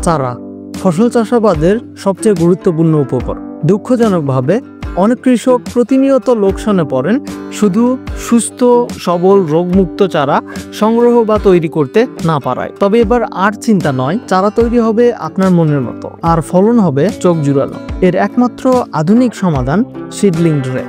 চারা ফসল চাষাবাদের সবচেয়ে গুরুত্বপূর্ণ উপকরণ। দুঃখজনকভাবে অনেক কৃষক প্রতিনিয়ত লোকসানে পড়েন শুধু সুস্থ সবল রোগমুক্ত চারা সংগ্রহ বা তৈরি করতে না পারায়। তবে এবার আর চিন্তা নয়, চারা তৈরি হবে আপনার মনের মতো, আর ফলন হবে চোখ জুড়ানো। এর একমাত্র আধুনিক সমাধান সিডলিং ট্রে।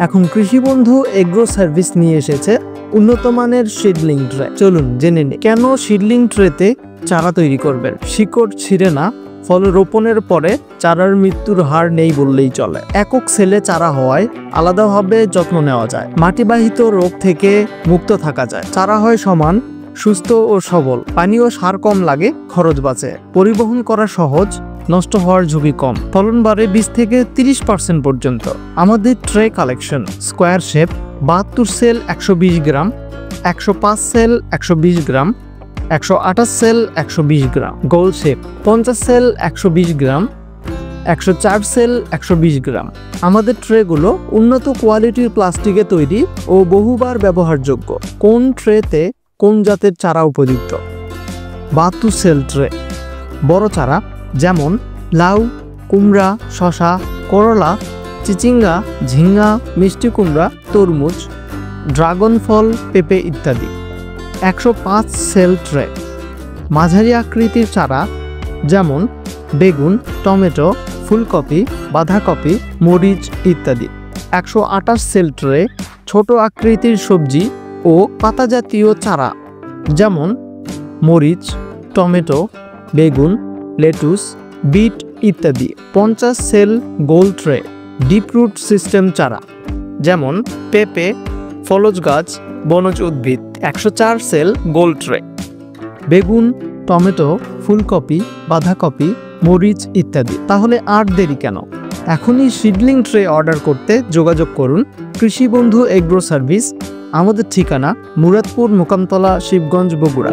এখন কৃষিবন্ধু এগ্রো সার্ভিস নিয়ে এসেছে উন্নত মানের সিডলিং ট্রে। চলুন জেনে নিই কেন সিডলিং ট্রেতে চারা তৈরি করবেন। শিকড় ছিঁড়ে না, ফলে রোপণের পরে চারার মৃত্যুর হার নেই বললেই চলে। একক সেলে চারা হওয়ায় আলাদাভাবে যত্ন নেওয়া যায়, মাটিবাহিত রোগ থেকে মুক্ত থাকা যায়। চারা হয় সমান, সুস্থ ও সবল, পানি ও সার কম লাগে, খরচ বাঁচে, পরিবহন করা সহজ, নষ্ট হওয়ার ঝুঁকি কম, ফলন বাড়ে 20 থেকে 30% পর্যন্ত। আমাদের tray collection: square shape 72 cell 120 gram, 105 cell 120 gram, 128 cell 120 gram, গোল shape 50 cell 120 gram, 104 cell 120 gram. আমাদের ট্রেগুলো উন্নত কোয়ালিটির প্লাস্টিকে তৈরি ও বহুবার ব্যবহারযোগ্য। কোন ট্রেতে কোন জাতের চারা উপযুক্ত? 72 সেল ট্রে বড় চারা যেমন লাউ, কুমড়া, শশা, করলা, চিচিঙ্গা, ঝিঙ্গা, মিষ্টি কুমড়া, তরমুজ, ড্রাগন ফল, পেঁপে ইত্যাদি। 105 সেল ট্রে মাঝারি আকৃতির চারা যেমন বেগুন, টমেটো, ফুলকপি, বাঁধাকপি, মরিচ ইত্যাদি। 128 সেল ট্রে ছোট আকৃতির সবজি ও পাতা জাতীয় চারা যেমন মরিচ, টমেটো, বেগুন, লেটুস, বিট ইত্যাদি। 50 সেল গোল ট্রে ডিপ রুট সিস্টেম চারা যেমন পেঁপে, ফলজ গাছ, বনজ উদ্ভিদ। 104 সেল গোল ট্রে বেগুন, টমেটো, ফুলকপি, বাঁধাকপি, মরিচ ইত্যাদি। তাহলে আর দেরি কেন? এখনই সিডলিং ট্রে অর্ডার করতে যোগাযোগ করুন কৃষিবন্ধু এগ্রো সার্ভিস। আমাদের ঠিকানা মুরাদপুর, মোকামতলা, শিবগঞ্জ, বগুড়া।